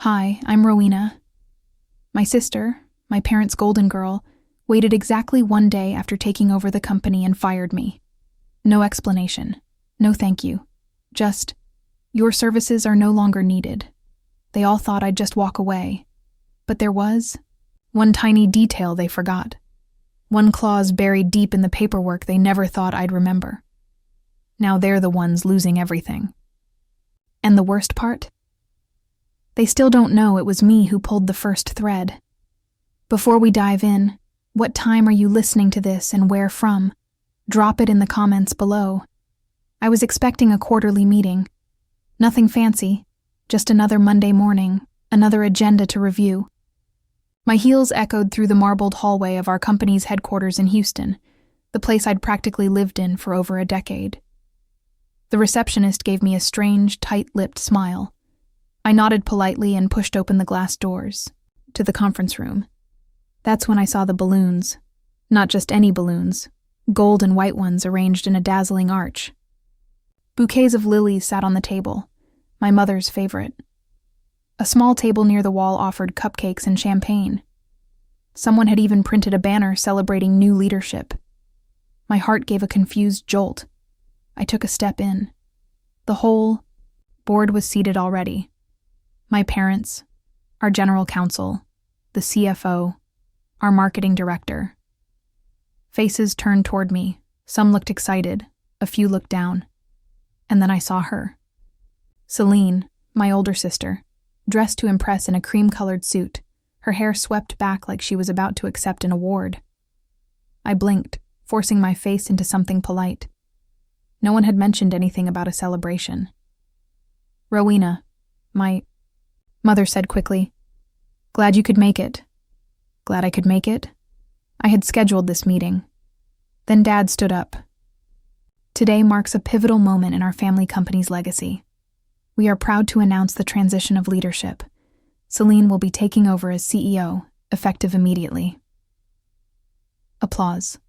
Hi, I'm Rowena. My sister, my parents' golden girl, waited exactly 1 day after taking over the company and fired me. No explanation. No thank you. Just, your services are no longer needed. They all thought I'd just walk away. But there was one tiny detail they forgot. One clause buried deep in the paperwork they never thought I'd remember. Now they're the ones losing everything. And the worst part? They still don't know it was me who pulled the first thread. Before we dive in, what time are you listening to this and where from? Drop it in the comments below. I was expecting a quarterly meeting. Nothing fancy, just another Monday morning, another agenda to review. My heels echoed through the marbled hallway of our company's headquarters in Houston, the place I'd practically lived in for over a decade. The receptionist gave me a strange, tight-lipped smile. I nodded politely and pushed open the glass doors to the conference room. That's when I saw the balloons. Not just any balloons, gold and white ones arranged in a dazzling arch. Bouquets of lilies sat on the table, my mother's favorite. A small table near the wall offered cupcakes and champagne. Someone had even printed a banner celebrating new leadership. My heart gave a confused jolt. I took a step in. The whole board was seated already. My parents, our general counsel, the CFO, our marketing director. Faces turned toward me. Some looked excited, a few looked down. And then I saw her. Celine, my older sister, dressed to impress in a cream-colored suit, her hair swept back like she was about to accept an award. I blinked, forcing my face into something polite. No one had mentioned anything about a celebration. Rowena, my mother said quickly, "Glad you could make it." Glad I could make it? I had scheduled this meeting. Then Dad stood up. Today marks a pivotal moment in our family company's legacy. We are proud to announce the transition of leadership. Celine will be taking over as CEO, effective immediately. Applause.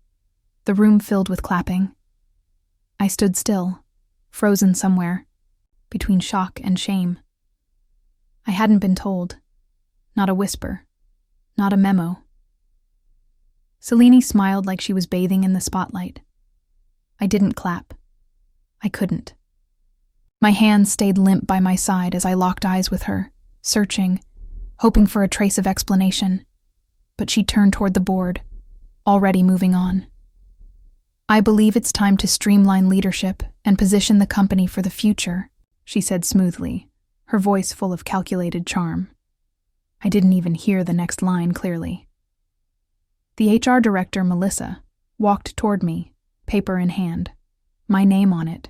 The room filled with clapping. I stood still, frozen somewhere, between shock and shame. I hadn't been told. Not a whisper. Not a memo. Celine smiled like she was bathing in the spotlight. I didn't clap. I couldn't. My hands stayed limp by my side as I locked eyes with her, searching, hoping for a trace of explanation. But she turned toward the board, already moving on. "I believe it's time to streamline leadership and position the company for the future," she said smoothly, her voice full of calculated charm. I didn't even hear the next line clearly. The HR director, Melissa, walked toward me, paper in hand, my name on it.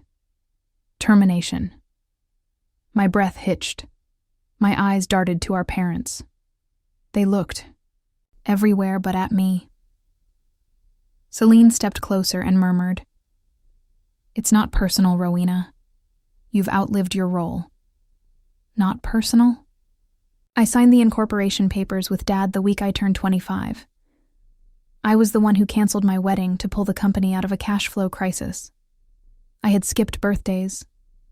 Termination. My breath hitched. My eyes darted to our parents. They looked, everywhere but at me. Celine stepped closer and murmured, "It's not personal, Rowena. You've outlived your role." Not personal? I signed the incorporation papers with Dad the week I turned 25. I was the one who canceled my wedding to pull the company out of a cash flow crisis. I had skipped birthdays,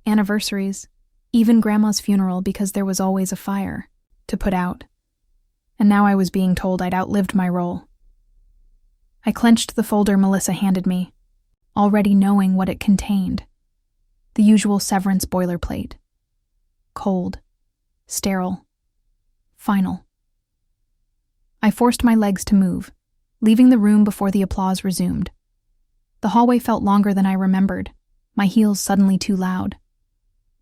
anniversaries, even Grandma's funeral because there was always a fire to put out. And now I was being told I'd outlived my role. I clenched the folder Melissa handed me, already knowing what it contained. The usual severance boilerplate. Cold, sterile, final. I forced my legs to move, leaving the room before the applause resumed. The hallway felt longer than I remembered, my heels suddenly too loud.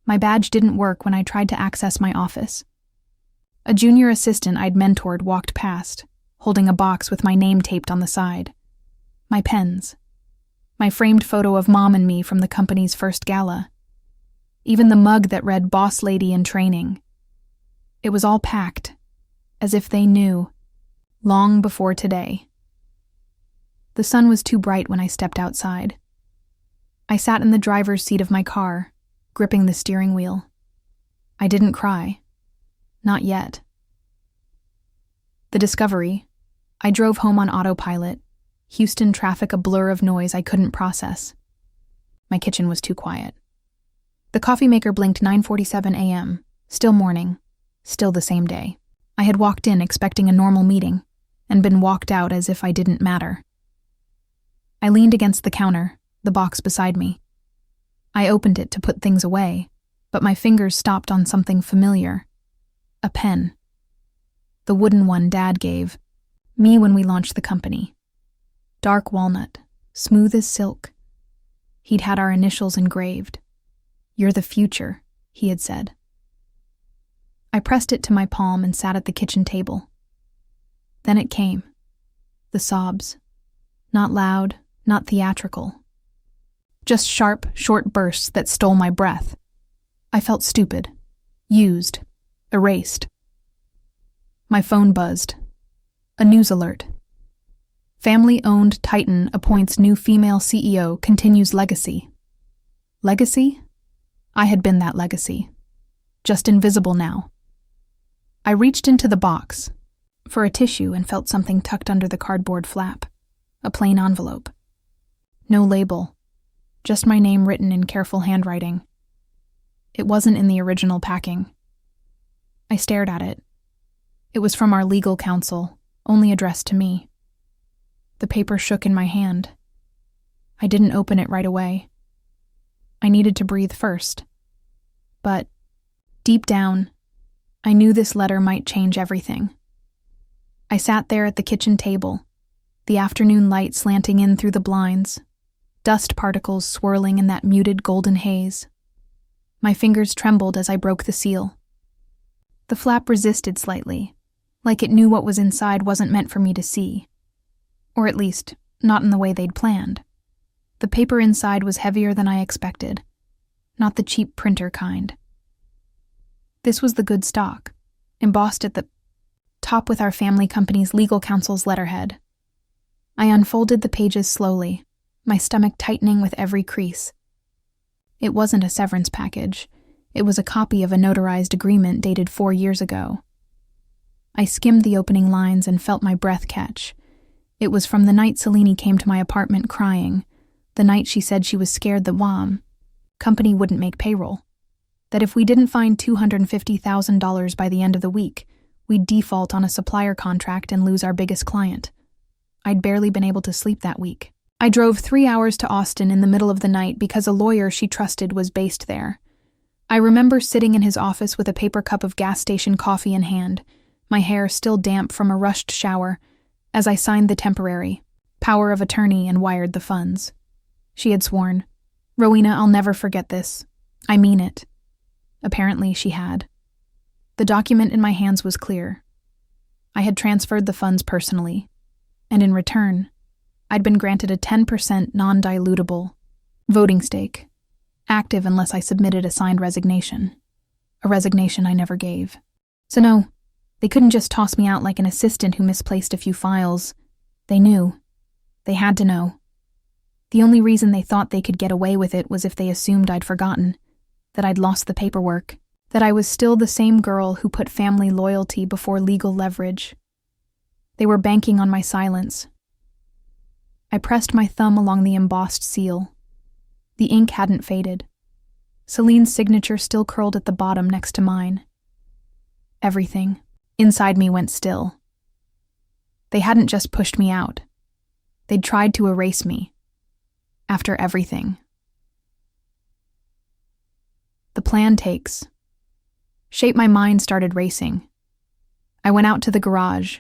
My badge didn't work when I tried to access my office. A junior assistant I'd mentored walked past, holding a box with my name taped on the side. My pens. My framed photo of Mom and me from the company's first gala. Even the mug that read "Boss Lady in Training." It was all packed, as if they knew, long before today. The sun was too bright when I stepped outside. I sat in the driver's seat of my car, gripping the steering wheel. I didn't cry. Not yet. The Discovery. I drove home on autopilot, Houston traffic a blur of noise I couldn't process. My kitchen was too quiet. The coffee maker blinked 9:47 a.m., still morning, Still the same day. I had walked in expecting a normal meeting and been walked out as if I didn't matter. I leaned against the counter, the box beside me. I opened it to put things away, but my fingers stopped on something familiar. A pen. The wooden one Dad gave me when we launched the company. Dark walnut, smooth as silk. He'd had our initials engraved. "You're the future," he had said. I pressed it to my palm and sat at the kitchen table. Then it came. The sobs. Not loud, not theatrical. Just sharp, short bursts that stole my breath. I felt stupid. Used. Erased. My phone buzzed. A news alert. Family-owned Titan appoints new female CEO, continues legacy. Legacy? I had been that legacy. Just invisible now. I reached into the box for a tissue and felt something tucked under the cardboard flap. A plain envelope. No label. Just my name written in careful handwriting. It wasn't in the original packing. I stared at it. It was from our legal counsel, only addressed to me. The paper shook in my hand. I didn't open it right away. I needed to breathe first. But, deep down, I knew this letter might change everything. I sat there at the kitchen table, the afternoon light slanting in through the blinds, dust particles swirling in that muted golden haze. My fingers trembled as I broke the seal. The flap resisted slightly, like it knew what was inside wasn't meant for me to see. Or at least, not in the way they'd planned. The paper inside was heavier than I expected, not the cheap printer kind. This was the good stock, embossed at the top with our family company's legal counsel's letterhead. I unfolded the pages slowly, my stomach tightening with every crease. It wasn't a severance package. It was a copy of a notarized agreement dated 4 years ago. I skimmed the opening lines and felt my breath catch. It was from the night Selene came to my apartment crying, the night she said she was scared the WAM company wouldn't make payroll, that if we didn't find $250,000 by the end of the week, we'd default on a supplier contract and lose our biggest client. I'd barely been able to sleep that week. I drove 3 hours to Austin in the middle of the night because a lawyer she trusted was based there. I remember sitting in his office with a paper cup of gas station coffee in hand, my hair still damp from a rushed shower, as I signed the temporary power of attorney and wired the funds. She had sworn, "Rowena, I'll never forget this. I mean it." Apparently she had. The document in my hands was clear. I had transferred the funds personally, and in return, I'd been granted a 10% non-dilutable voting stake, active unless I submitted a signed resignation, a resignation I never gave. So no, they couldn't just toss me out like an assistant who misplaced a few files. They knew. They had to know. The only reason they thought they could get away with it was if they assumed I'd forgotten, that I'd lost the paperwork, that I was still the same girl who put family loyalty before legal leverage. They were banking on my silence. I pressed my thumb along the embossed seal. The ink hadn't faded. Celine's signature still curled at the bottom next to mine. Everything inside me went still. They hadn't just pushed me out. They'd tried to erase me. After everything. The plan takes. Shape my mind started racing. I went out to the garage,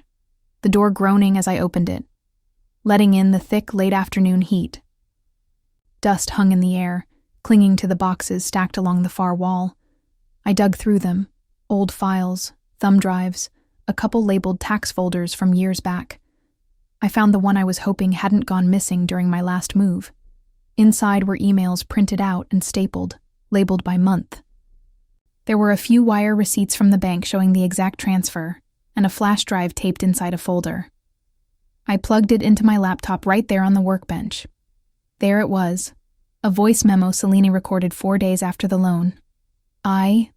the door groaning as I opened it, letting in the thick late-afternoon heat. Dust hung in the air, clinging to the boxes stacked along the far wall. I dug through them, old files, thumb drives, a couple labeled tax folders from years back. I found the one I was hoping hadn't gone missing during my last move. Inside were emails printed out and stapled, labeled by month. There were a few wire receipts from the bank showing the exact transfer, and a flash drive taped inside a folder. I plugged it into my laptop right there on the workbench. There it was, a voice memo Selene recorded 4 days after the loan. "I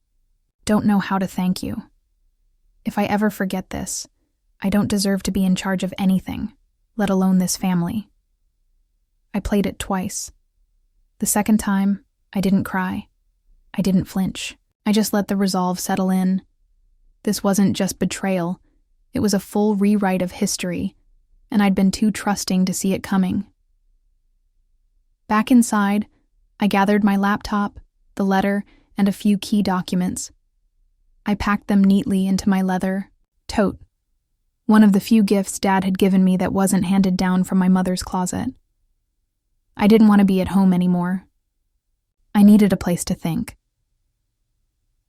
don't know how to thank you. If I ever forget this, I don't deserve to be in charge of anything, let alone this family." I played it twice. The second time, I didn't cry. I didn't flinch. I just let the resolve settle in. This wasn't just betrayal, it was a full rewrite of history, and I'd been too trusting to see it coming. Back inside, I gathered my laptop, the letter, and a few key documents. I packed them neatly into my leather tote, one of the few gifts Dad had given me that wasn't handed down from my mother's closet. I didn't want to be at home anymore. I needed a place to think.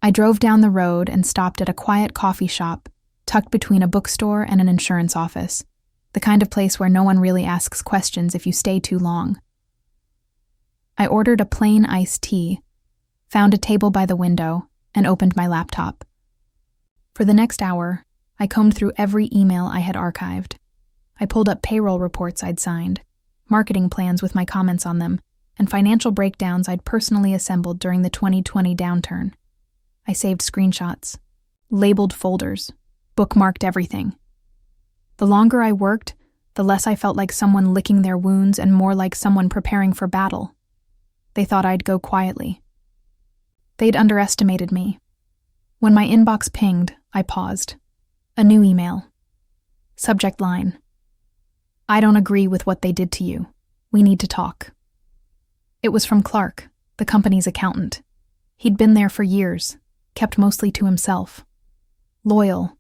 I drove down the road and stopped at a quiet coffee shop tucked between a bookstore and an insurance office, the kind of place where no one really asks questions if you stay too long. I ordered a plain iced tea, found a table by the window, and opened my laptop. For the next hour, I combed through every email I had archived. I pulled up payroll reports I'd signed, marketing plans with my comments on them, and financial breakdowns I'd personally assembled during the 2020 downturn. I saved screenshots, labeled folders, bookmarked everything. The longer I worked, the less I felt like someone licking their wounds and more like someone preparing for battle. They thought I'd go quietly. They'd underestimated me. When my inbox pinged, I paused. A new email. Subject line: I don't agree with what they did to you. We need to talk. It was from Clark, the company's accountant. He'd been there for years, kept mostly to himself. Loyal,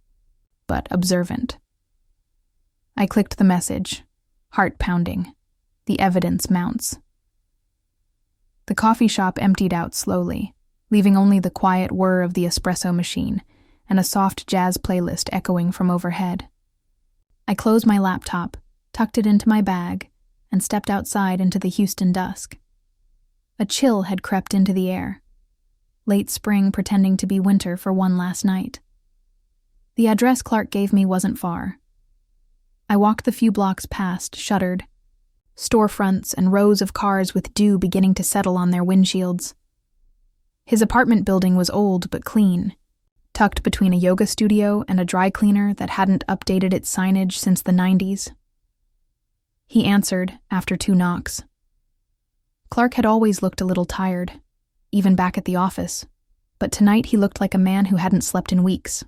but observant. I clicked the message, heart pounding. The evidence mounts. The coffee shop emptied out slowly, leaving only the quiet whir of the espresso machine and a soft jazz playlist echoing from overhead. I closed my laptop, tucked it into my bag, and stepped outside into the Houston dusk. A chill had crept into the air, late spring pretending to be winter for one last night. The address Clark gave me wasn't far. I walked the few blocks past, shuttered. Storefronts and rows of cars with dew beginning to settle on their windshields. His apartment building was old but clean, tucked between a yoga studio and a dry cleaner that hadn't updated its signage since the 90s. He answered after 2 knocks. Clark had always looked a little tired, even back at the office, but tonight he looked like a man who hadn't slept in weeks.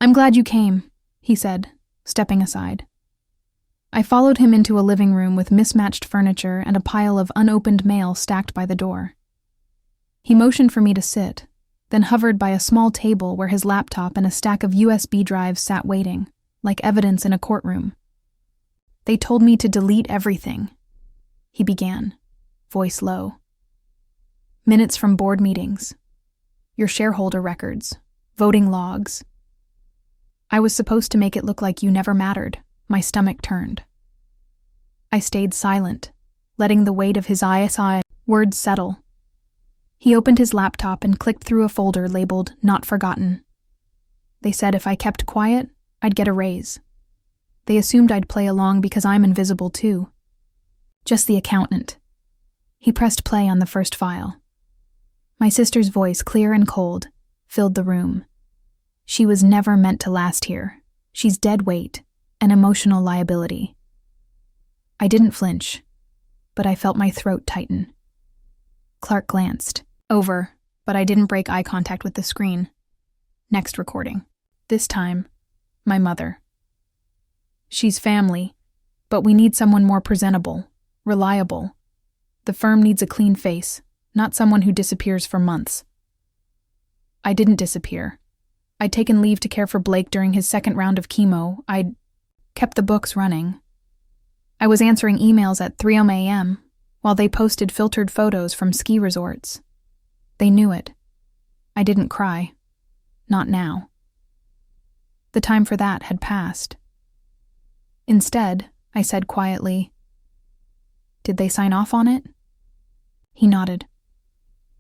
"I'm glad you came," he said, stepping aside. I followed him into a living room with mismatched furniture and a pile of unopened mail stacked by the door. He motioned for me to sit, then hovered by a small table where his laptop and a stack of USB drives sat waiting, like evidence in a courtroom. "They told me to delete everything," he began, voice low. "Minutes from board meetings, your shareholder records, voting logs. I was supposed to make it look like you never mattered." My stomach turned. I stayed silent, letting the weight of his ISI words settle. He opened his laptop and clicked through a folder labeled "Not Forgotten." They said if I kept quiet, I'd get a raise. They assumed I'd play along because I'm invisible too. Just the accountant. He pressed play on the first file. My sister's voice, clear and cold, filled the room. She was never meant to last here. She's dead weight. An emotional liability. I didn't flinch, but I felt my throat tighten. Clark glanced over, but I didn't break eye contact with the screen. Next recording. This time, my mother. "She's family, but we need someone more presentable, reliable. The firm needs a clean face, not someone who disappears for months." I didn't disappear. I'd taken leave to care for Blake during his second round of chemo. I'd kept the books running. I was answering emails at 3 a.m. while they posted filtered photos from ski resorts. They knew it. I didn't cry. Not now. The time for that had passed. Instead, I said quietly, "Did they sign off on it?" He nodded.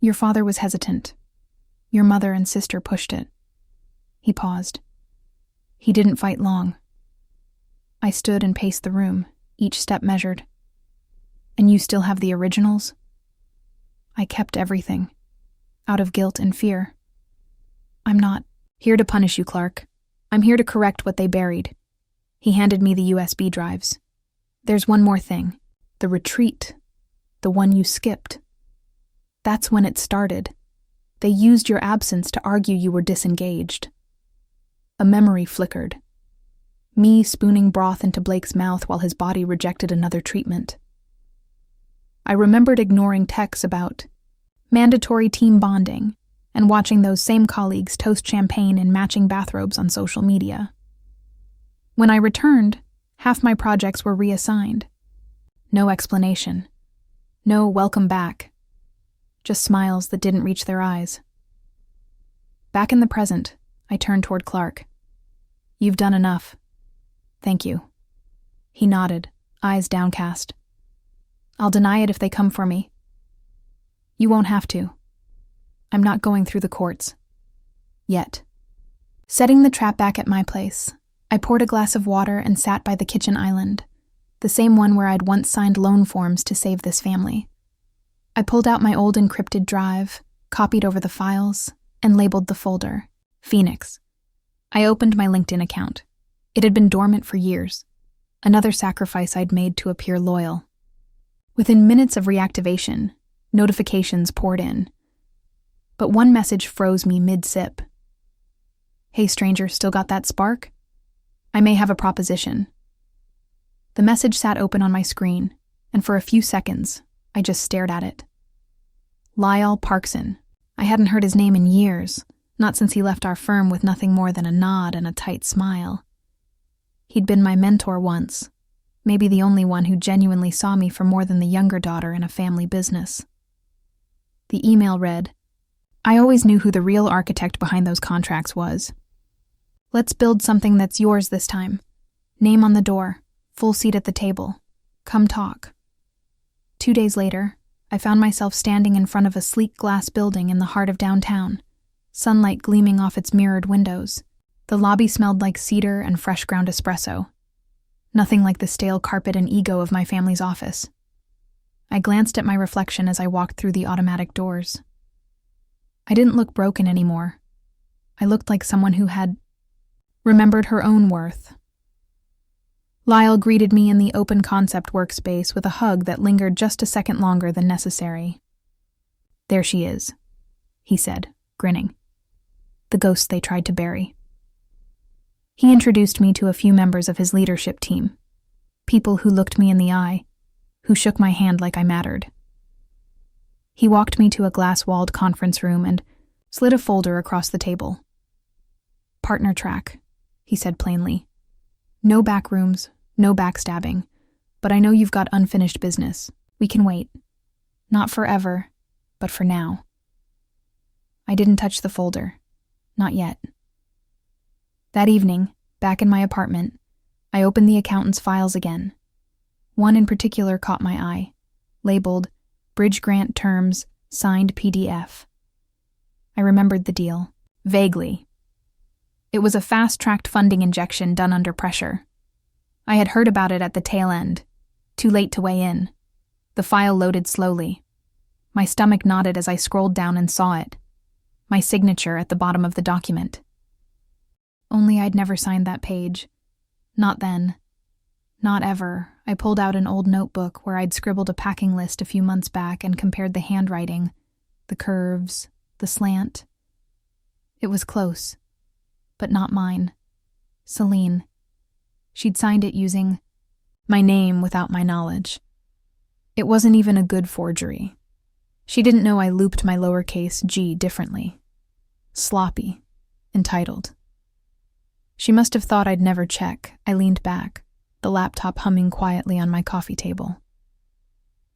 "Your father was hesitant. Your mother and sister pushed it." He paused. He didn't fight long. I stood and paced the room, each step measured. "And you still have the originals?" I kept everything, out of guilt and fear. "I'm not here to punish you, Clark. I'm here to correct what they buried." He handed me the USB drives. "There's one more thing. The retreat. The one you skipped. That's when it started. They used your absence to argue you were disengaged. A memory flickered. Me spooning broth into Blake's mouth while his body rejected another treatment. I remembered ignoring texts about mandatory team bonding and watching those same colleagues toast champagne in matching bathrobes on social media. When I returned, half my projects were reassigned. No explanation. No welcome back. Just smiles that didn't reach their eyes. Back in the present, I turned toward Clark. "You've done enough. Thank you." He nodded, eyes downcast. "I'll deny it if they come for me." "You won't have to. I'm not going through the courts. Yet." Setting the trap back at my place, I poured a glass of water and sat by the kitchen island, the same one where I'd once signed loan forms to save this family. I pulled out my old encrypted drive, copied over the files, and labeled the folder, Phoenix. I opened my LinkedIn account. It had been dormant for years, another sacrifice I'd made to appear loyal. Within minutes of reactivation, notifications poured in. But one message froze me mid-sip. "Hey stranger, still got that spark? I may have a proposition." The message sat open on my screen, and for a few seconds, I just stared at it. Lyle Parkson. I hadn't heard his name in years, not since he left our firm with nothing more than a nod and a tight smile. He'd been my mentor once, maybe the only one who genuinely saw me for more than the younger daughter in a family business. The email read, "I always knew who the real architect behind those contracts was. Let's build something that's yours this time. Name on the door, full seat at the table. Come talk." 2 days later, I found myself standing in front of a sleek glass building in the heart of downtown, sunlight gleaming off its mirrored windows. The lobby smelled like cedar and fresh ground espresso. Nothing like the stale carpet and ego of my family's office. I glanced at my reflection as I walked through the automatic doors. I didn't look broken anymore. I looked like someone who had remembered her own worth. Lyle greeted me in the open concept workspace with a hug that lingered just a second longer than necessary. "There she is," he said, grinning. "The ghost they tried to bury." He introduced me to a few members of his leadership team, people who looked me in the eye, who shook my hand like I mattered. He walked me to a glass-walled conference room and slid a folder across the table. "Partner track," he said plainly. "No back rooms, no backstabbing, but I know you've got unfinished business. We can wait. Not forever, but for now." I didn't touch the folder. Not yet. That evening, back in my apartment, I opened the accountant's files again. One in particular caught my eye, labeled Bridge Grant Terms, Signed PDF. I remembered the deal, vaguely. It was a fast-tracked funding injection done under pressure. I had heard about it at the tail end, too late to weigh in. The file loaded slowly. My stomach knotted as I scrolled down and saw it. My signature at the bottom of the document. Only I'd never signed that page. Not then. Not ever. I pulled out an old notebook where I'd scribbled a packing list a few months back and compared the handwriting, the curves, the slant. It was close, but not mine. Celine. She'd signed it using my name without my knowledge. It wasn't even a good forgery. She didn't know I looped my lowercase g differently. Sloppy. Entitled. She must have thought I'd never check. I leaned back, the laptop humming quietly on my coffee table.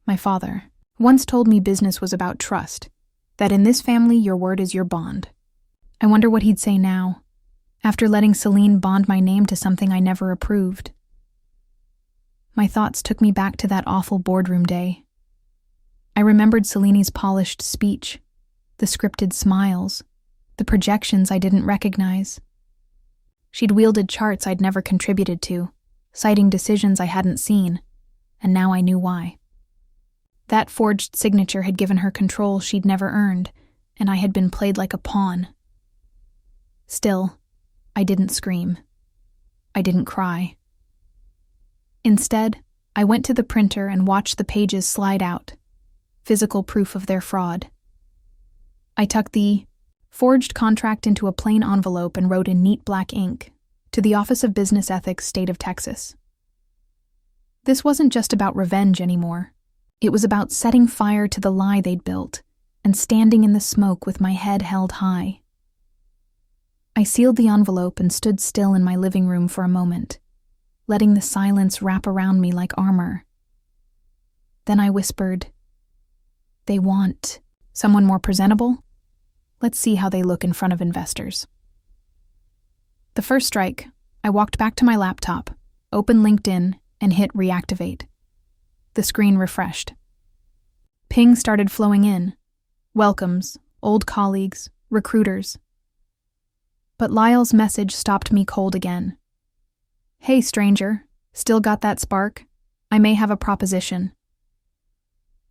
My father once told me business was about trust, that in this family your word is your bond. I wonder what he'd say now, after letting Celine bond my name to something I never approved. My thoughts took me back to that awful boardroom day. I remembered Celine's polished speech, the scripted smiles, the projections I didn't recognize. She'd wielded charts I'd never contributed to, citing decisions I hadn't seen, and now I knew why. That forged signature had given her control she'd never earned, and I had been played like a pawn. Still, I didn't scream. I didn't cry. Instead, I went to the printer and watched the pages slide out, physical proof of their fraud. I tucked the forged contract into a plain envelope and wrote in neat black ink, "To the Office of Business Ethics, State of Texas." This wasn't just about revenge anymore. It was about setting fire to the lie they'd built and standing in the smoke with my head held high. I sealed the envelope and stood still in my living room for a moment, letting the silence wrap around me like armor. Then I whispered, "They want someone more presentable? Let's see how they look in front of investors." The first strike, I walked back to my laptop, opened LinkedIn, and hit reactivate. The screen refreshed. Pings started flowing in. Welcomes, old colleagues, recruiters. But Lyle's message stopped me cold again. "Hey, stranger, still got that spark? I may have a proposition."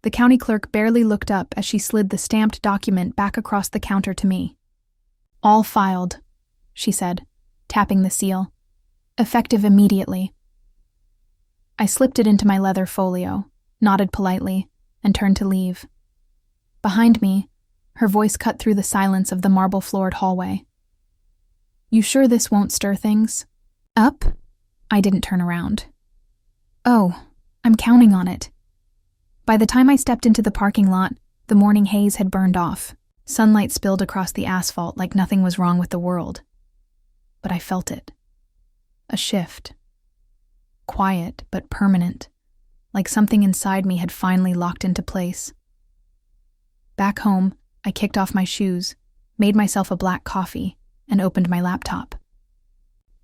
The county clerk barely looked up as she slid the stamped document back across the counter to me. "All filed," she said, tapping the seal. "Effective immediately." I slipped it into my leather folio, nodded politely, and turned to leave. Behind me, her voice cut through the silence of the marble-floored hallway. "You sure this won't stir things? Up?" I didn't turn around. "Oh, I'm counting on it." By the time I stepped into the parking lot, the morning haze had burned off. Sunlight spilled across the asphalt like nothing was wrong with the world. But I felt it. A shift. Quiet, but permanent, like something inside me had finally locked into place. Back home, I kicked off my shoes, made myself a black coffee, and opened my laptop.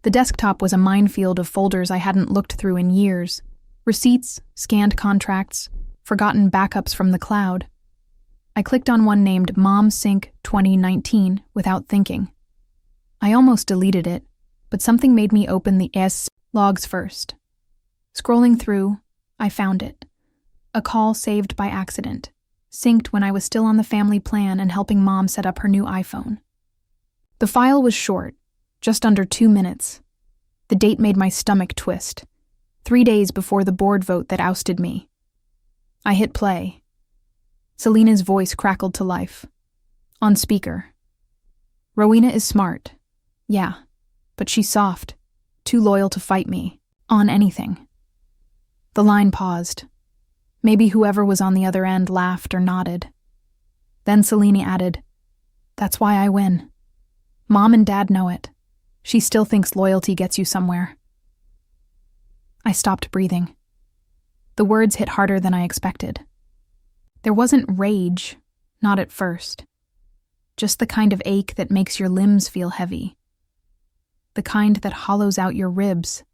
The desktop was a minefield of folders I hadn't looked through in years. Receipts, scanned contracts, forgotten backups from the cloud. I clicked on one named Mom Sync 2019 without thinking. I almost deleted it, but something made me open the logs first. Scrolling through, I found it. A call saved by accident, synced when I was still on the family plan and helping Mom set up her new iPhone. The file was short, just under 2 minutes. The date made my stomach twist. 3 days before the board vote that ousted me. I hit play. Selena's voice crackled to life. On speaker. "Rowena is smart. Yeah, but she's soft. Too loyal to fight me. On anything." The line paused. Maybe whoever was on the other end laughed or nodded. Then Selena added, "That's why I win. Mom and Dad know it. She still thinks loyalty gets you somewhere." I stopped breathing. The words hit harder than I expected. There wasn't rage, not at first. Just the kind of ache that makes your limbs feel heavy. The kind that hollows out your ribs.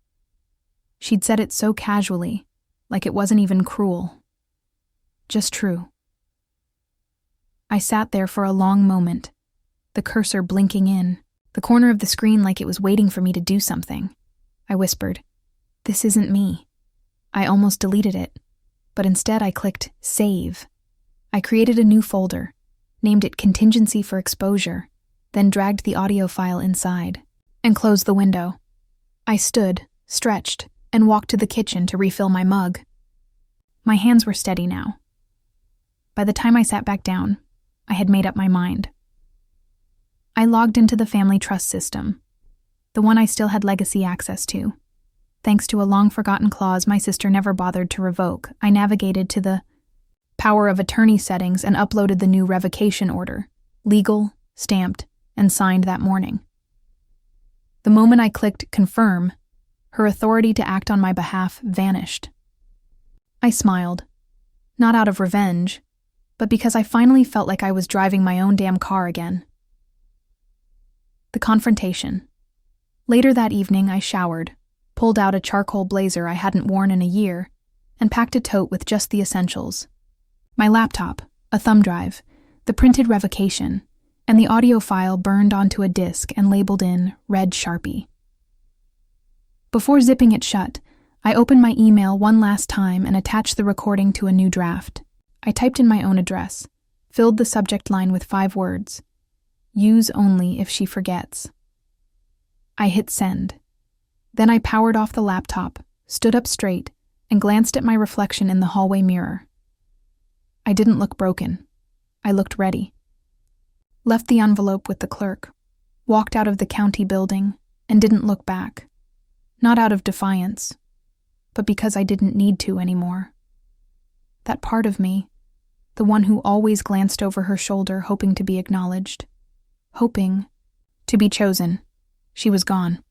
She'd said it so casually, like it wasn't even cruel. Just true. I sat there for a long moment, the cursor blinking in, the corner of the screen like it was waiting for me to do something. I whispered, "This isn't me." I almost deleted it, but instead I clicked Save. I created a new folder, named it Contingency for Exposure, then dragged the audio file inside, and closed the window. I stood, stretched, and walked to the kitchen to refill my mug. My hands were steady now. By the time I sat back down, I had made up my mind. I logged into the family trust system, the one I still had legacy access to. Thanks to a long-forgotten clause my sister never bothered to revoke, I navigated to the power of attorney settings and uploaded the new revocation order, legal, stamped, and signed that morning. The moment I clicked Confirm, her authority to act on my behalf vanished. I smiled, not out of revenge, but because I finally felt like I was driving my own damn car again. The confrontation. Later that evening, I showered, pulled out a charcoal blazer I hadn't worn in a year, and packed a tote with just the essentials. My laptop, a thumb drive, the printed revocation, and the audio file burned onto a disc and labeled in red Sharpie. Before zipping it shut, I opened my email one last time and attached the recording to a new draft. I typed in my own address, filled the subject line with 5 words. Use only if she forgets. I hit send. Then I powered off the laptop, stood up straight, and glanced at my reflection in the hallway mirror. I didn't look broken. I looked ready. left the envelope with the clerk, walked out of the county building, and didn't look back. Not out of defiance, but because I didn't need to anymore. That part of me, the one who always glanced over her shoulder hoping to be acknowledged, hoping to be chosen, she was gone.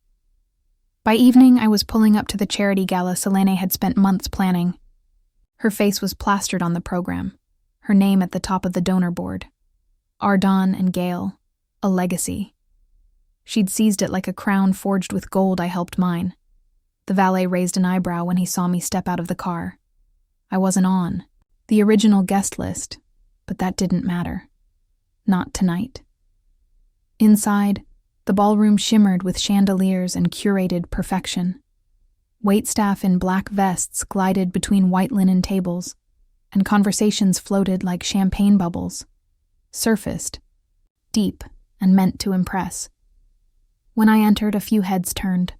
By evening, I was pulling up to the charity gala Selene had spent months planning. Her face was plastered on the program, her name at the top of the donor board. Ardon and Gale, a legacy. She'd seized it like a crown forged with gold I helped mine. The valet raised an eyebrow when he saw me step out of the car. I wasn't on the original guest list, but that didn't matter. Not tonight. Inside, the ballroom shimmered with chandeliers and curated perfection. Waitstaff in black vests glided between white linen tables, and conversations floated like champagne bubbles, surfaced, deep, and meant to impress. When I entered, a few heads turned.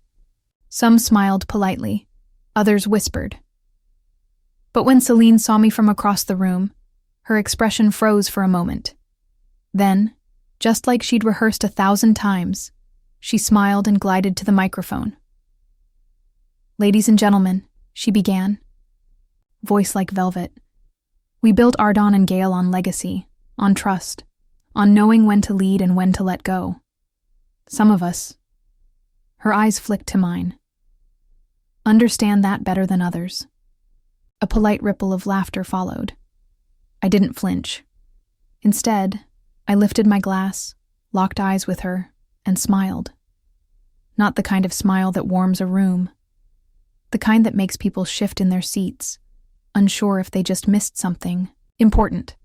Some smiled politely, others whispered. But when Celine saw me from across the room, her expression froze for a moment. Then, just like she'd rehearsed 1,000 times, she smiled and glided to the microphone. "Ladies and gentlemen," she began, voice like velvet. "We built Ardon and Gale on legacy, on trust, on knowing when to lead and when to let go. Some of us," her eyes flicked to mine, "understand that better than others." A polite ripple of laughter followed. I didn't flinch. Instead, I lifted my glass, locked eyes with her, and smiled. Not the kind of smile that warms a room. The kind that makes people shift in their seats, unsure if they just missed something important.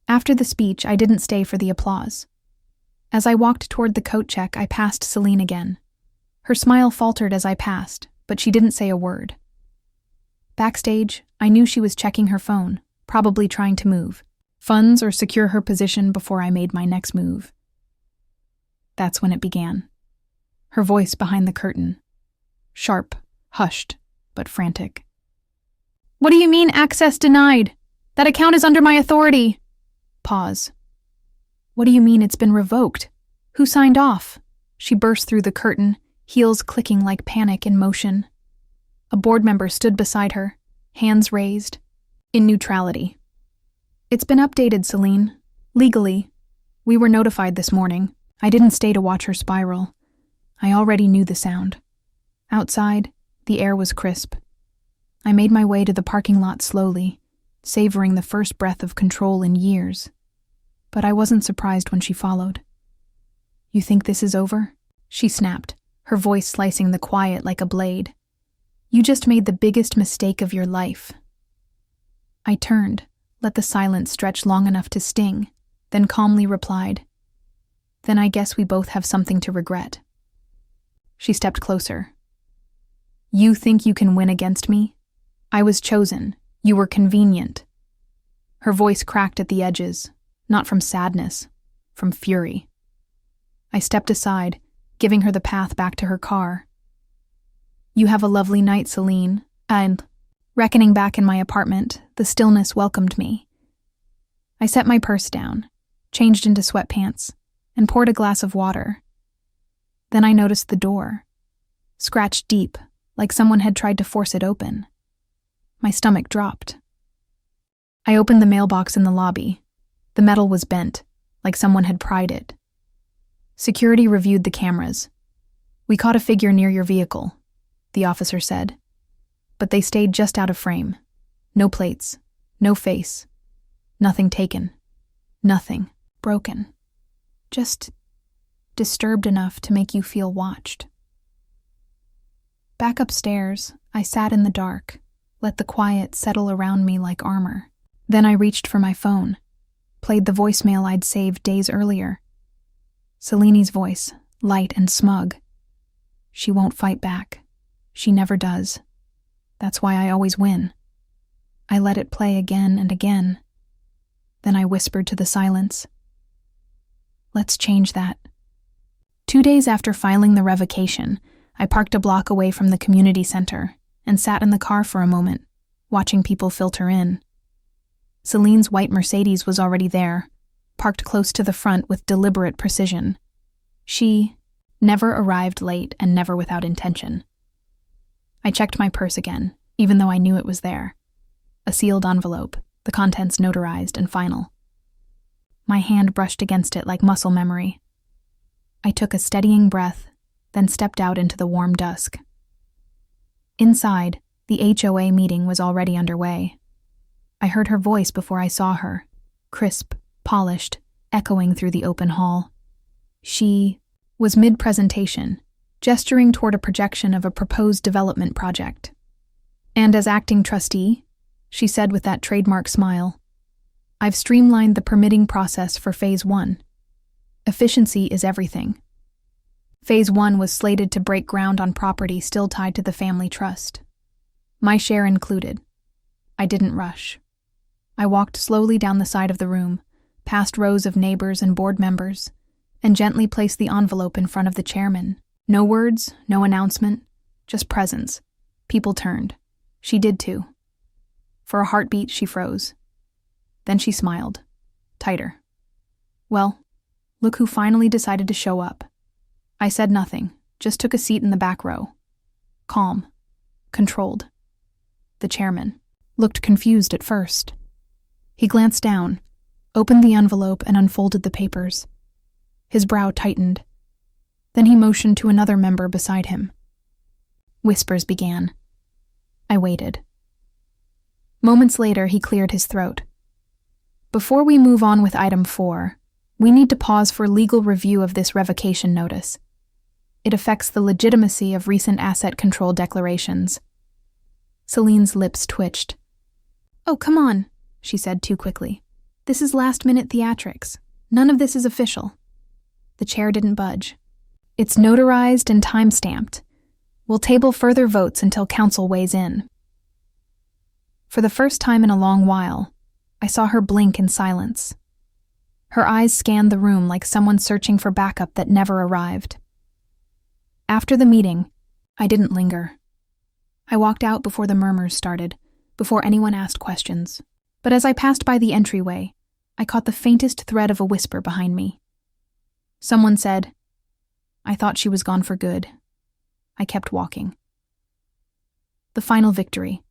After the speech, I didn't stay for the applause. As I walked toward the coat check, I passed Celine again. Her smile faltered as I passed, but she didn't say a word. Backstage, I knew she was checking her phone, probably trying to move funds or secure her position before I made my next move. That's when it began. Her voice behind the curtain. Sharp, hushed, but frantic. "What do you mean, access denied? That account is under my authority." Pause. "What do you mean it's been revoked? Who signed off?" She burst through the curtain, heels clicking like panic in motion. A board member stood beside her, hands raised, in neutrality. "It's been updated, Celine. Legally. We were notified this morning. I didn't stay to watch her spiral. I already knew the sound. Outside, the air was crisp. I made my way to the parking lot slowly, savoring the first breath of control in years. But I wasn't surprised when she followed. "You think this is over?" she snapped, her voice slicing the quiet like a blade. "You just made the biggest mistake of your life." I turned, let the silence stretch long enough to sting, then calmly replied, "Then I guess we both have something to regret." She stepped closer. "You think you can win against me? I was chosen. You were convenient." Her voice cracked at the edges, not from sadness, from fury. I stepped aside, giving her the path back to her car. "You have a lovely night, Celine," and, reckoning back in my apartment, the stillness welcomed me. I set my purse down, changed into sweatpants, and poured a glass of water. Then I noticed the door, scratched deep, like someone had tried to force it open. My stomach dropped. I opened the mailbox in the lobby. The metal was bent, like someone had pried it. Security reviewed the cameras. "We caught a figure near your vehicle," the officer said. But they stayed just out of frame. No plates, no face, nothing taken, nothing broken. Just disturbed enough to make you feel watched. Back upstairs, I sat in the dark, let the quiet settle around me like armor. Then I reached for my phone, played the voicemail I'd saved days earlier. Celine's voice, light and smug. She won't fight back. She never does. That's why I always win. I let it play again and again. Then I whispered to the silence, "Let's change that." 2 days after filing the revocation, I parked a block away from the community center and sat in the car for a moment, watching people filter in. Celine's white Mercedes was already there, parked close to the front with deliberate precision. She never arrived late and never without intention. I checked my purse again, even though I knew it was there. A sealed envelope, the contents notarized and final. My hand brushed against it like muscle memory. I took a steadying breath, then stepped out into the warm dusk. Inside, the HOA meeting was already underway. I heard her voice before I saw her, crisp, polished, echoing through the open hall. She was mid-presentation, gesturing toward a projection of a proposed development project. And as acting trustee, she said with that trademark smile, "I've streamlined the permitting process for Phase 1. Efficiency is everything." Phase 1 was slated to break ground on property still tied to the family trust. My share included. I didn't rush. I walked slowly down the side of the room, past rows of neighbors and board members, and gently placed the envelope in front of the chairman. No words, no announcement, just presence. People turned. She did too. For a heartbeat, she froze. Then she smiled. Tighter. "Well, look who finally decided to show up." I said nothing, just took a seat in the back row. Calm. Controlled. The chairman looked confused at first. He glanced down, opened the envelope, and unfolded the papers. His brow tightened. Then he motioned to another member beside him. Whispers began. I waited. Moments later, he cleared his throat. "Before we move on with item 4, we need to pause for legal review of this revocation notice. It affects the legitimacy of recent asset control declarations." Celine's lips twitched. "Oh, come on," she said too quickly. "This is last-minute theatrics. None of this is official." The chair didn't budge. "It's notarized and time-stamped. We'll table further votes until council weighs in." For the first time in a long while, I saw her blink in silence. Her eyes scanned the room like someone searching for backup that never arrived. After the meeting, I didn't linger. I walked out before the murmurs started, before anyone asked questions. But as I passed by the entryway, I caught the faintest thread of a whisper behind me. Someone said, "I thought she was gone for good." I kept walking. The final victory.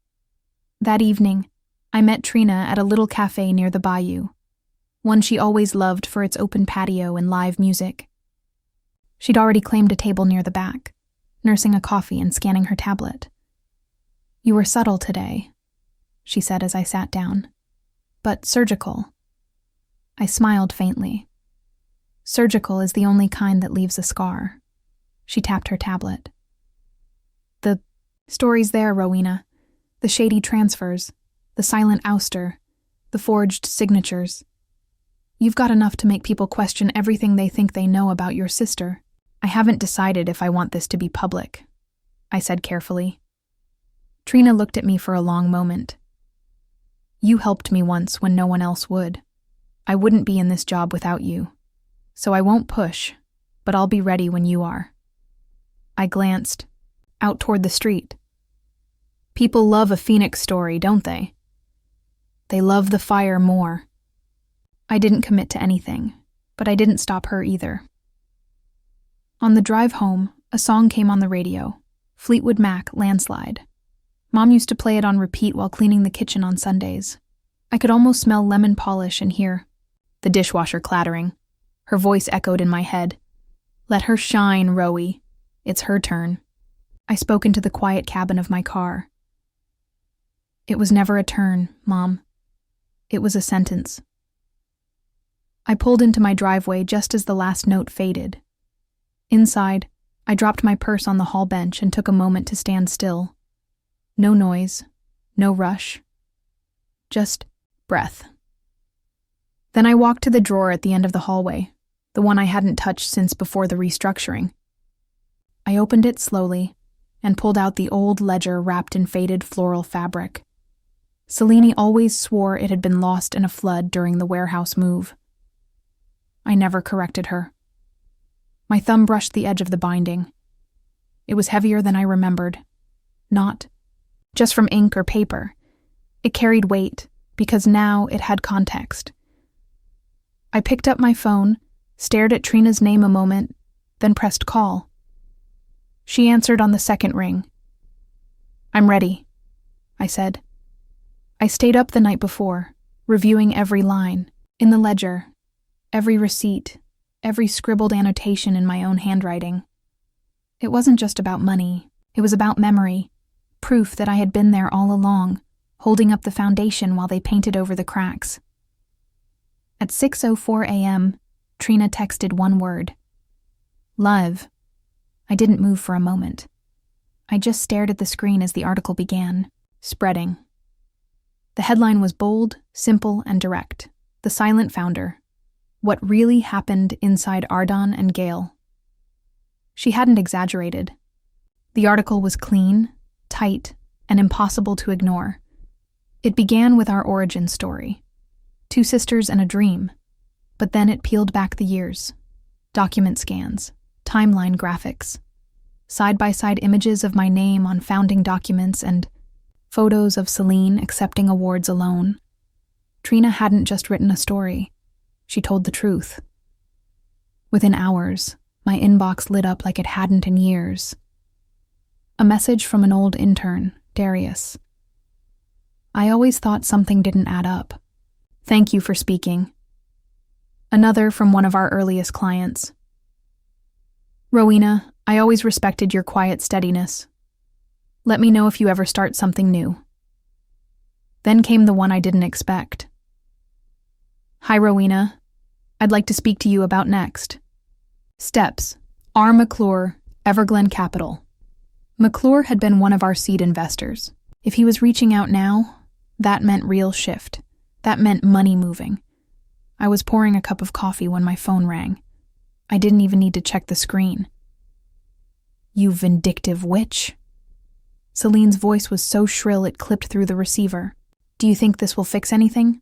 That evening, I met Trina at a little cafe near the bayou, one she always loved for its open patio and live music. She'd already claimed a table near the back, nursing a coffee and scanning her tablet. "You were subtle today," she said as I sat down, "but surgical." I smiled faintly. "Surgical is the only kind that leaves a scar." She tapped her tablet. "The story's there, Rowena. The shady transfers, the silent ouster, the forged signatures. You've got enough to make people question everything they think they know about your sister. I haven't decided if I want this to be public," I said carefully. Trina looked at me for a long moment. "You helped me once when no one else would. I wouldn't be in this job without you. So I won't push, but I'll be ready when you are." I glanced out toward the street. People love a phoenix story, don't they? They love the fire more. I didn't commit to anything, but I didn't stop her either. On the drive home, a song came on the radio, Fleetwood Mac, Landslide. Mom used to play it on repeat while cleaning the kitchen on Sundays. I could almost smell lemon polish and hear the dishwasher clattering. Her voice echoed in my head. "Let her shine, Rowie. It's her turn." I spoke into the quiet cabin of my car. "It was never a turn, Mom. It was a sentence." I pulled into my driveway just as the last note faded. Inside, I dropped my purse on the hall bench and took a moment to stand still. No noise, no rush, just breath. Then I walked to the drawer at the end of the hallway, the one I hadn't touched since before the restructuring. I opened it slowly and pulled out the old ledger wrapped in faded floral fabric. Celine always swore it had been lost in a flood during the warehouse move. I never corrected her. My thumb brushed the edge of the binding. It was heavier than I remembered. Not just from ink or paper. It carried weight, because now it had context. I picked up my phone, stared at Trina's name a moment, then pressed call. She answered on the second ring. "I'm ready," I said. I stayed up the night before, reviewing every line in the ledger, every receipt, every scribbled annotation in my own handwriting. It wasn't just about money, it was about memory, proof that I had been there all along, holding up the foundation while they painted over the cracks. At 6:04 a.m., Trina texted one word. "Love." I didn't move for a moment. I just stared at the screen as the article began, spreading. The headline was bold, simple, and direct. The Silent Founder. What really happened inside Ardon and Gale. She hadn't exaggerated. The article was clean, tight, and impossible to ignore. It began with our origin story. 2 sisters and a dream. But then it peeled back the years. Document scans, timeline graphics, side-by-side images of my name on founding documents, and photos of Celine accepting awards alone. Trina hadn't just written a story. She told the truth. Within hours, my inbox lit up like it hadn't in years. A message from an old intern, Darius. "I always thought something didn't add up. Thank you for speaking." Another from one of our earliest clients. "Rowena, I always respected your quiet steadiness. Let me know if you ever start something new." Then came the one I didn't expect. "Hi, Rowena. I'd like to speak to you about next. Steps, R. McClure, Everglen Capital." McClure had been one of our seed investors. If he was reaching out now, that meant real shift. That meant money moving. I was pouring a cup of coffee when my phone rang. I didn't even need to check the screen. "You vindictive witch." Celine's voice was so shrill it clipped through the receiver. "Do you think this will fix anything?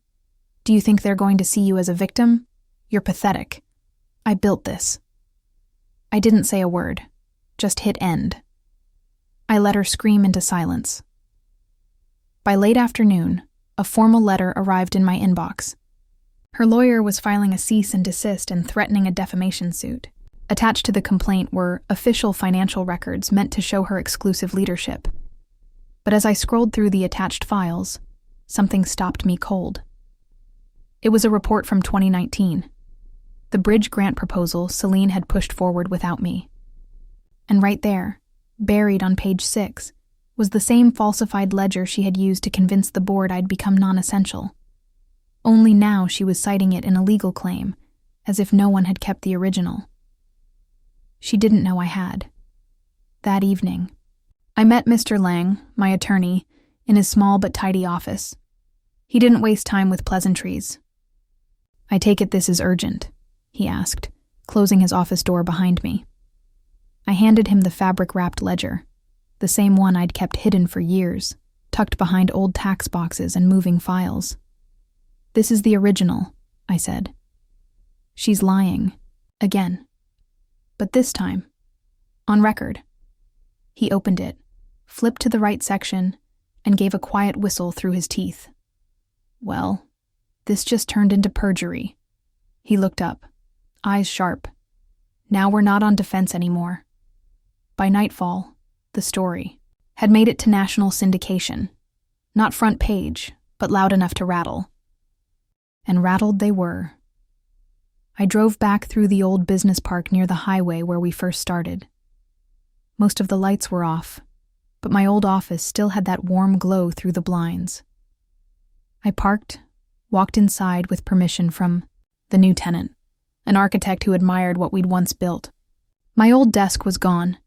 Do you think they're going to see you as a victim? You're pathetic. I built this." I didn't say a word, just hit end. I let her scream into silence. By late afternoon, a formal letter arrived in my inbox. Her lawyer was filing a cease and desist and threatening a defamation suit. Attached to the complaint were official financial records meant to show her exclusive leadership. But as I scrolled through the attached files, something stopped me cold. It was a report from 2019. The bridge grant proposal Celine had pushed forward without me. And right there, buried on page 6, was the same falsified ledger she had used to convince the board I'd become non-essential. Only now she was citing it in a legal claim, as if no one had kept the original. She didn't know I had. That evening, I met Mr. Lang, my attorney, in his small but tidy office. He didn't waste time with pleasantries. "I take it this is urgent," he asked, closing his office door behind me. I handed him the fabric-wrapped ledger, the same one I'd kept hidden for years, tucked behind old tax boxes and moving files. "This is the original," I said. "She's lying. Again. But this time, on record." He opened it, flipped to the right section, and gave a quiet whistle through his teeth. "Well, this just turned into perjury." He looked up, eyes sharp. "Now we're not on defense anymore." By nightfall, the story had made it to national syndication. Not front page, but loud enough to rattle. And rattled they were. I drove back through the old business park near the highway where we first started. Most of the lights were off, but my old office still had that warm glow through the blinds. I parked, walked inside with permission from the new tenant, an architect who admired what we'd once built. My old desk was gone,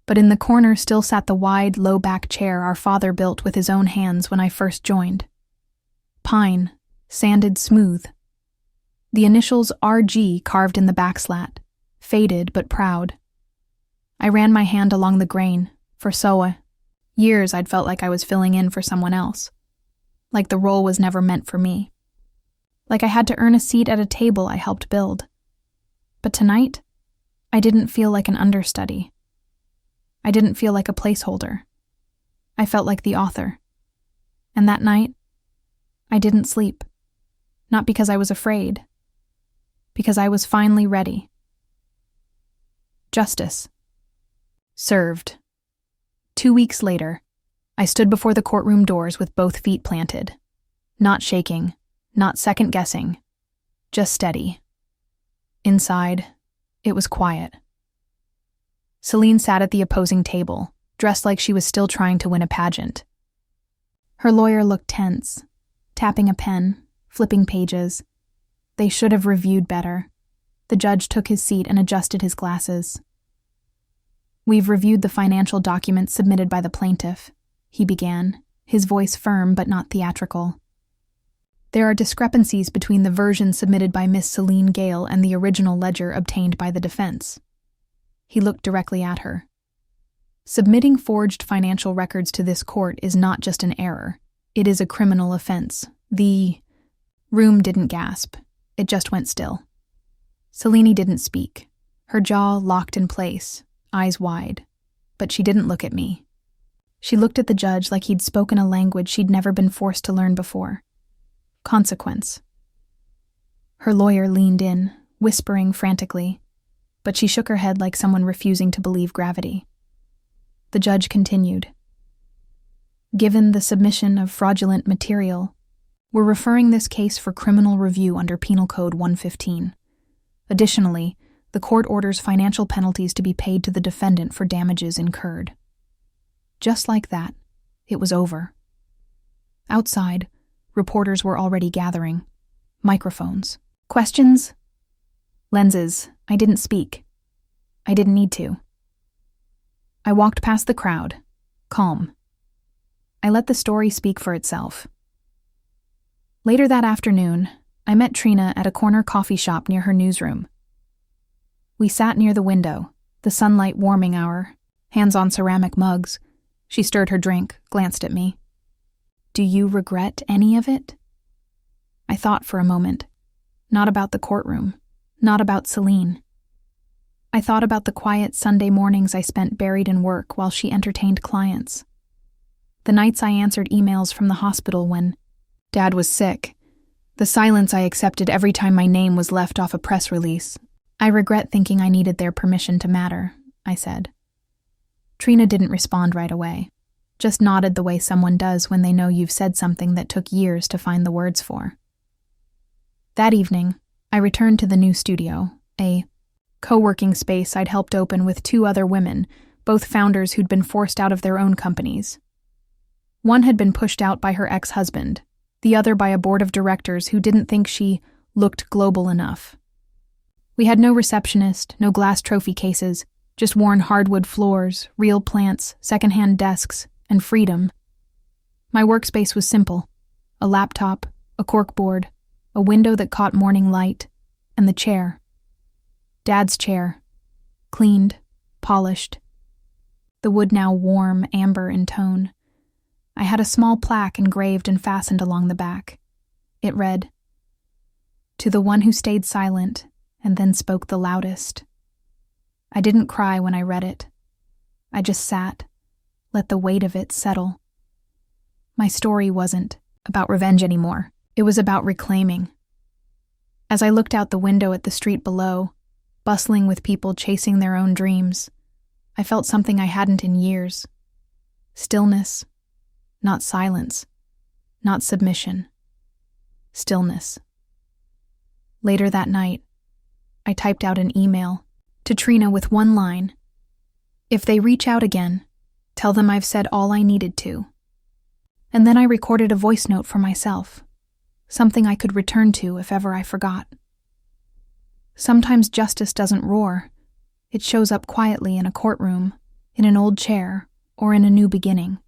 but in the corner still sat the wide, low-back chair our father built with his own hands when I first joined. Pine, sanded smooth. The initials RG carved in the backslat, faded but proud. I ran my hand along the grain, for Soa. Years I'd felt like I was filling in for someone else. Like the role was never meant for me. Like I had to earn a seat at a table I helped build. But tonight, I didn't feel like an understudy. I didn't feel like a placeholder. I felt like the author. And that night, I didn't sleep. Not because I was afraid, because I was finally ready. Justice. Served. 2 weeks later, I stood before the courtroom doors with both feet planted. Not shaking, not second-guessing, just steady. Inside, it was quiet. Celine sat at the opposing table, dressed like she was still trying to win a pageant. Her lawyer looked tense, tapping a pen, flipping pages. They should have reviewed better. The judge took his seat and adjusted his glasses. "We've reviewed the financial documents submitted by the plaintiff," he began, his voice firm but not theatrical. "There are discrepancies between the version submitted by Miss Celine Gale and the original ledger obtained by the defense." He looked directly at her. "Submitting forged financial records to this court is not just an error. It is a criminal offense. The room didn't gasp. It just went still. Celine didn't speak, her jaw locked in place, eyes wide, but she didn't look at me. She looked at the judge like he'd spoken a language she'd never been forced to learn before. Consequence. Her lawyer leaned in, whispering frantically, but she shook her head like someone refusing to believe gravity. The judge continued. "Given the submission of fraudulent material, we're referring this case for criminal review under Penal Code 115. Additionally, the court orders financial penalties to be paid to the defendant for damages incurred." Just like that, it was over. Outside, reporters were already gathering. Microphones. Questions? Lenses. I didn't speak. I didn't need to. I walked past the crowd, calm. I let the story speak for itself. Later that afternoon, I met Trina at a corner coffee shop near her newsroom. We sat near the window, the sunlight warming our hands on ceramic mugs. She stirred her drink, glanced at me. "Do you regret any of it?" I thought for a moment. Not about the courtroom, not about Celine. I thought about the quiet Sunday mornings I spent buried in work while she entertained clients. The nights I answered emails from the hospital when Dad was sick. The silence I accepted every time my name was left off a press release. "I regret thinking I needed their permission to matter," I said. Trina didn't respond right away, just nodded the way someone does when they know you've said something that took years to find the words for. That evening, I returned to the new studio, a co-working space I'd helped open with 2 other women, both founders who'd been forced out of their own companies. One had been pushed out by her ex-husband, the other by a board of directors who didn't think she looked global enough. We had no receptionist, no glass trophy cases, just worn hardwood floors, real plants, secondhand desks, and freedom. My workspace was simple: a laptop, a corkboard, a window that caught morning light, and the chair. Dad's chair. Cleaned, polished. The wood now warm, amber in tone. I had a small plaque engraved and fastened along the back. It read, "To the one who stayed silent and then spoke the loudest." I didn't cry when I read it. I just sat, let the weight of it settle. My story wasn't about revenge anymore. It was about reclaiming. As I looked out the window at the street below, bustling with people chasing their own dreams, I felt something I hadn't in years. Stillness. Not silence. Not submission. Stillness. Later that night, I typed out an email to Trina with one line. "If they reach out again, tell them I've said all I needed to." And then I recorded a voice note for myself, something I could return to if ever I forgot. Sometimes justice doesn't roar. It shows up quietly in a courtroom, in an old chair, or in a new beginning.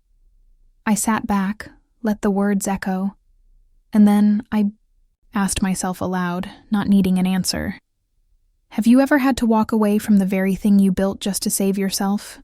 I sat back, let the words echo, and then I asked myself aloud, not needing an answer. Have you ever had to walk away from the very thing you built just to save yourself?